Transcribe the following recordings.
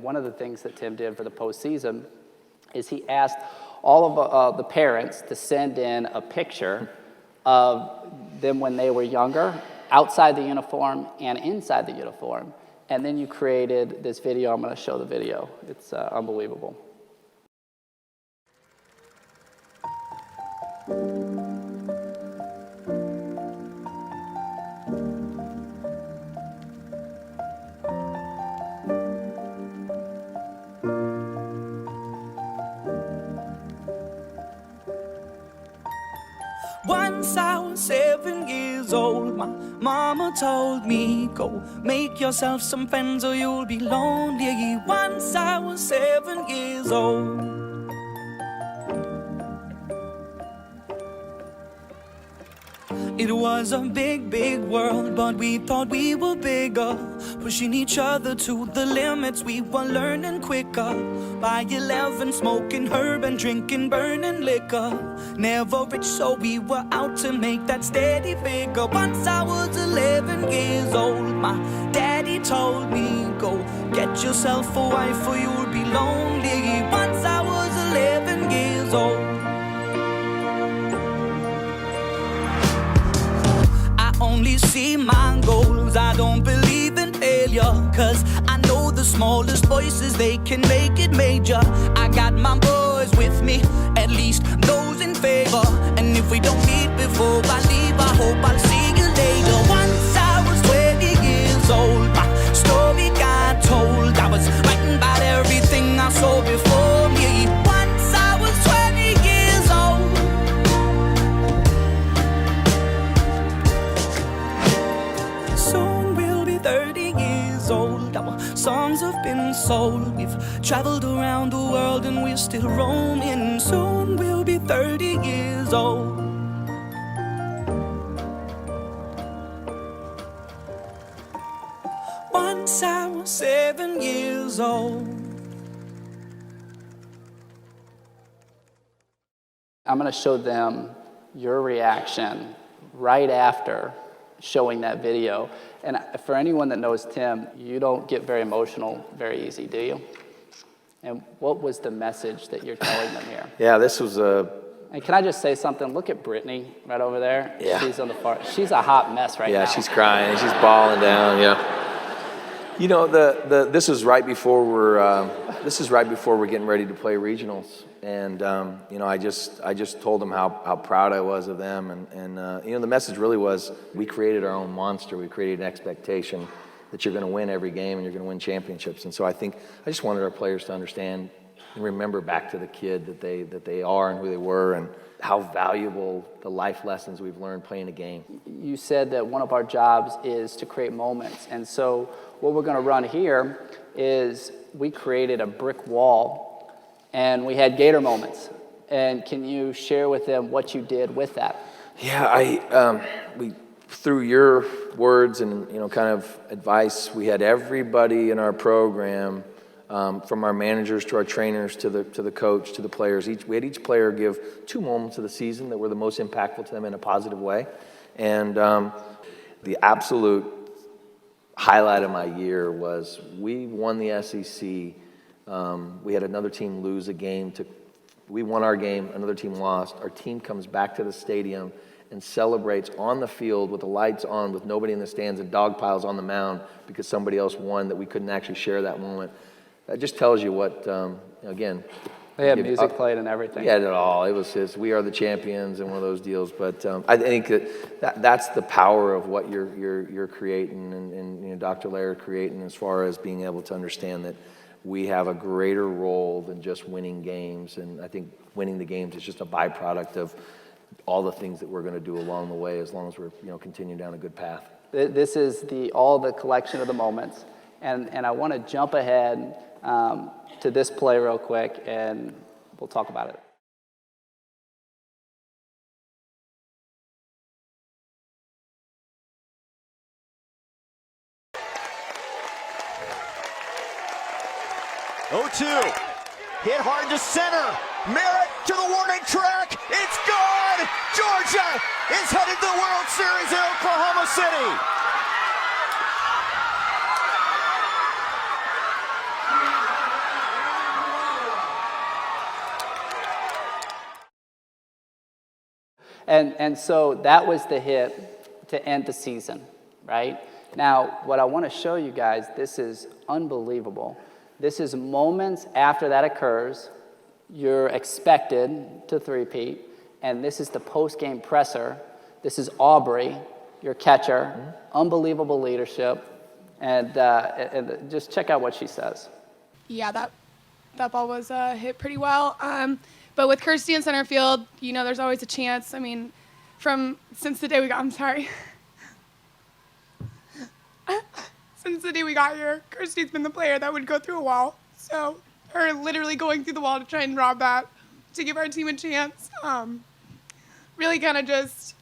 one of the things that Tim did for the postseason is he asked all of the parents to send in a picture of them when they were younger, outside the uniform and inside the uniform. And then you created this video. I'm going to show the video. It's unbelievable. Once I was 7 years old, my mama told me, go make yourself some friends or you'll be lonely. Once I was 7 years old. It was a big, big world, but we thought we were bigger, pushing each other to the limits. We were learning quicker. By 11, smoking herb and drinking burning liquor. Never rich, so we were out to make that steady figure. Once I was 11 years old, my daddy told me, go get yourself a wife or you'll be lonely. Once I was 11 years old. Only see my goals, I don't believe in failure, cause I know the smallest voices, they can make it major. I got my boys with me, at least those in favor. And if we don't meet before I leave, I hope I'll see you later. Once I was 20 years old, my story got told. I was writing about everything I saw before me. Once I was 20 years old. Soon we'll be 30 years old. Our songs have been sold. We've traveled around the world and we're still roaming. Soon we'll be 30 years old. Once I was 7 years old. I'm going to show them your reaction right after showing that video. And for anyone that knows Tim, you don't get very emotional very easy, do you? And what was the message that you're telling them here? Yeah, this was a... And can I just say something? Look at Brittany right over there. Yeah. She's on the far. She's a hot mess right now. Yeah, she's crying. She's bawling down. Yeah. You know, this is right before we're getting ready to play regionals, and you know, I just told them how proud I was of them, and you know, the message really was we created our own monster. We created an expectation that you're going to win every game and you're going to win championships. And so I just wanted our players to understand and remember back to the kid that they are and who they were, and how valuable the life lessons we've learned playing a game. You said that one of our jobs is to create moments, and so what we're going to run here is we created a brick wall and we had Gator moments. And can you share with them what you did with that? Yeah, we through your words and, you know, kind of advice, we had everybody in our program, from our managers to our trainers to the coach to the players. We had each player give 2 moments of the season that were the most impactful to them in a positive way. And the absolute highlight of my year was we won the SEC. We had another team lose a game. We won our game, another team lost. Our team comes back to the stadium and celebrates on the field with the lights on, with nobody in the stands and dog piles on the mound because somebody else won, that we couldn't actually share that moment. That just tells you what, again. They had music played and everything. We had it all. It was just, we are the champions and one of those deals. But I think that's the power of what you're creating and you know, Dr. Laird creating, as far as being able to understand that we have a greater role than just winning games. And I think winning the games is just a byproduct of all the things that we're going to do along the way, as long as we're, you know, continuing down a good path. This is all the collection of the moments. And I want to jump ahead to this play real quick, and we'll talk about it. Hit hard to center. Merritt to the warning track. It's gone. Georgia is headed to the World Series in Oklahoma City. And so that was the hit to end the season, right? Now, what I want to show you guys, this is unbelievable. This is moments after that occurs. You're expected to three-peat, and this is the post-game presser. This is Aubrey, your catcher. Unbelievable leadership. And just check out what she says. Yeah, that ball was hit pretty well. But with Kirsty in center field, you know, there's always a chance. I mean, since the day we got here, Kirsty's been the player that would go through a wall. So her literally going through the wall to try and rob that, to give our team a chance, really kind of just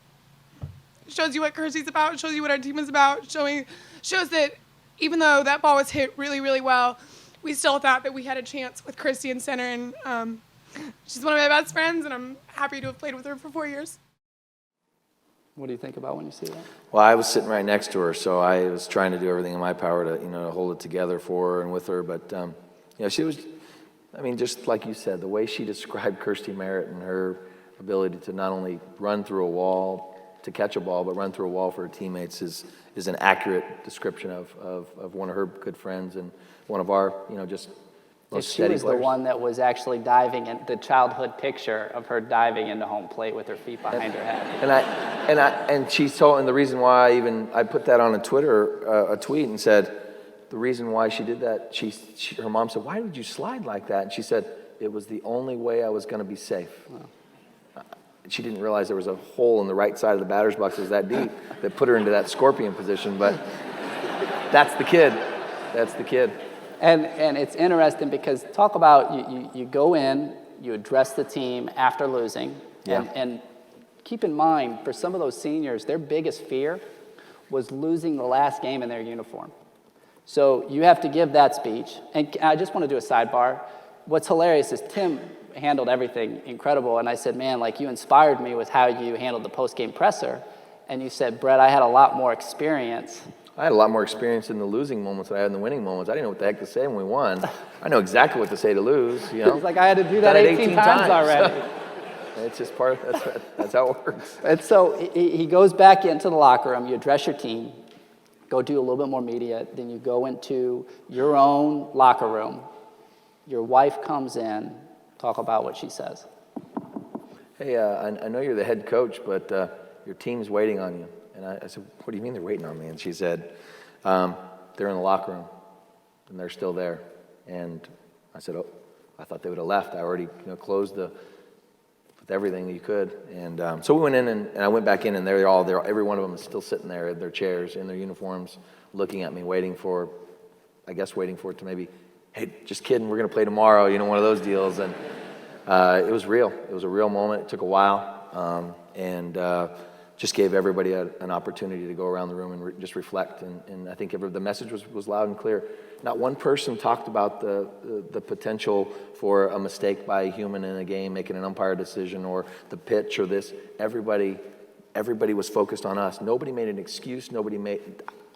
shows you what Kirsty's about, shows you what our team is about, shows that even though that ball was hit really, really well, we still thought that we had a chance with Kirsty in center, and she's one of my best friends, and I'm happy to have played with her for 4 years. What do you think about when you see that? Well, I was sitting right next to her, so I was trying to do everything in my power to, to hold it together for her and with her. But, she was, just like you said, the way she described Kirsty Merritt and her ability to not only run through a wall to catch a ball, but run through a wall for her teammates is an accurate description of one of her good friends and one of our, just most She steady was players. the one that was actually diving in the childhood picture of her diving into home plate with her feet behind her head. And she told, and the reason why I put that on a tweet and said, the reason why she did that, her mom said, "Why did you slide like that?" And she said, "It was the only way I was going to be safe." Wow. She didn't realize there was a hole in the right side of the batter's box that was that deep that put her into that scorpion position, but that's the kid. That's the kid. And it's interesting because talk about you go in, you address the team after losing, and keep in mind, for some of those seniors, their biggest fear was losing the last game in their uniform. So you have to give that speech. And I just want to do a sidebar. What's hilarious is Tim handled everything incredible, and I said, man, you inspired me with how you handled the post-game presser. And you said, Brett, I had a lot more experience. I had a lot more experience in the losing moments than I had in the winning moments. I didn't know what the heck to say when we won. I know exactly what to say to lose. It's like I had to do that 18 times already. It's just that's how it works. And so he goes back into the locker room. You address your team, go do a little bit more media. Then you go into your own locker room. Your wife comes in. Talk about what she says. Hey, I know you're the head coach, but your team's waiting on you. And I said, what do you mean they're waiting on me? And she said, they're in the locker room, and they're still there. And I said, oh, I thought they would have left. I already closed with everything you could. And so we went in, and I went back in, and they're all there. Every one of them is still sitting there in their chairs, in their uniforms, looking at me, waiting for it to maybe, hey, just kidding, we're going to play tomorrow, one of those deals. And it was real. It was a real moment. It took a while. Just gave everybody an opportunity to go around the room and just reflect. And I think the message was loud and clear. Not one person talked about the potential for a mistake by a human in a game, making an umpire decision or the pitch or this. Everybody was focused on us. Nobody made an excuse.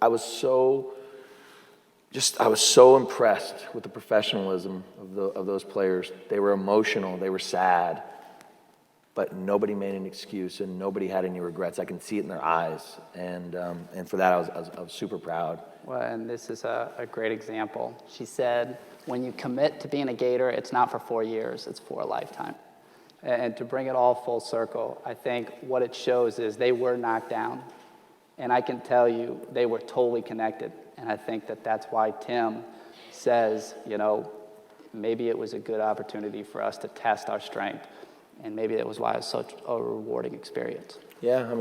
I was so impressed with the professionalism of those players. They were emotional. They were sad. But nobody made an excuse, and nobody had any regrets. I can see it in their eyes, and for that, I was super proud. Well, and this is a great example. She said, when you commit to being a Gator, it's not for 4 years, it's for a lifetime. And to bring it all full circle, I think what it shows is they were knocked down, and I can tell you they were totally connected. And I think that's why Tim says, maybe it was a good opportunity for us to test our strength. And maybe that was why it was such a rewarding experience. Yeah,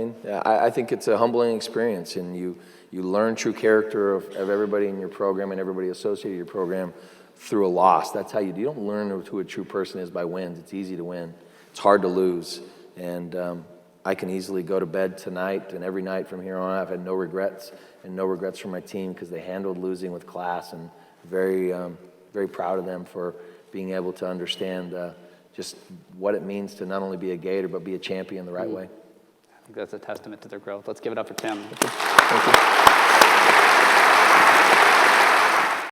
I think it's a humbling experience, and you learn true character of everybody in your program and everybody associated with your program through a loss. That's how you don't learn who a true person is by wins. It's easy to win. It's hard to lose. And I can easily go to bed tonight and every night from here on. I've had no regrets, and no regrets from my team because they handled losing with class, and very, very proud of them for being able to understand just what it means to not only be a Gator, but be a champion the right way. I think that's a testament to their growth. Let's give it up for Tim. Thank you.